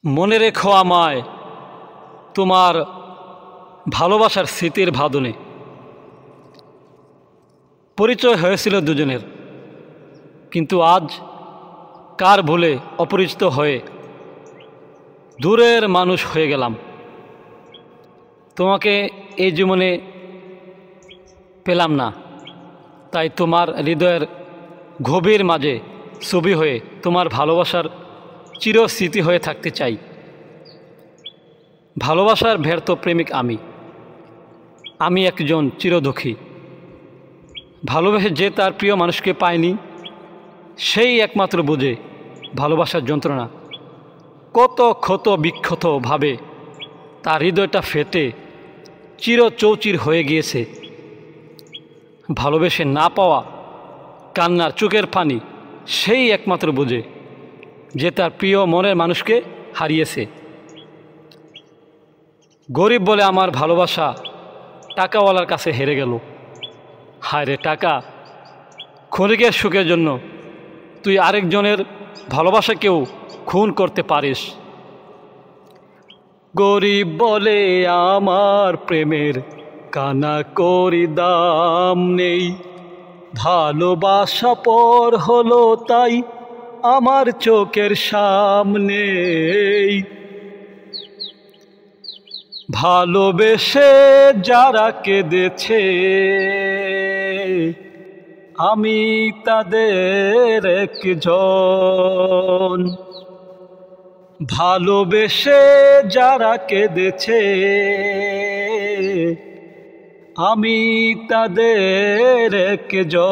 মনে রেখো আমায় তোমার ভালোবাসার স্মৃতির ভাদনে। পরিচয় হয়েছিল দুজনের, কিন্তু আজ কার ভুলে অপরিচিত হয়ে দূরের মানুষ হয়ে গেলাম। তোমাকে এই জীবনে পেলাম না, তাই তোমার হৃদয়ের গভীর মাঝে ছবি হয়ে তোমার ভালোবাসার চিরস্মৃতি হয়ে থাকতে চাই। ভালোবাসার ব্যর্থ প্রেমিক আমি একজন চিরদুঃখী। ভালোবেসে যে তার প্রিয় মানুষকে পায়নি, সেই একমাত্র বোঝে ভালোবাসার যন্ত্রণা। কত ক্ষত বিক্ষতভাবে তার হৃদয়টা ফেটে চিরচৌচির হয়ে গিয়েছে। ভালোবেসে না পাওয়া কান্নার চোখের পানি সেই একমাত্র বোঝে যে তার প্রিয় মনের মানুষকে হারিয়েছে। গরিব বলে আমার ভালোবাসা টাকাওয়ালার কাছে হেরে গেল। হায় রে টাকা, ক্ষণিকের সুখের জন্য তুই আরেকজনের ভালোবাসাকেও খুন করতে পারিস। গরিব বলে আমার প্রেমের কানা করি দাম নেই, ভালোবাসা পর হলো তাই আমার চোখের সামনে। ভালোবেসে যারা কেঁদেছে আমি তাদের একজন। ভালোবেসে যারা কেঁদেছে আমি তাদের একজন।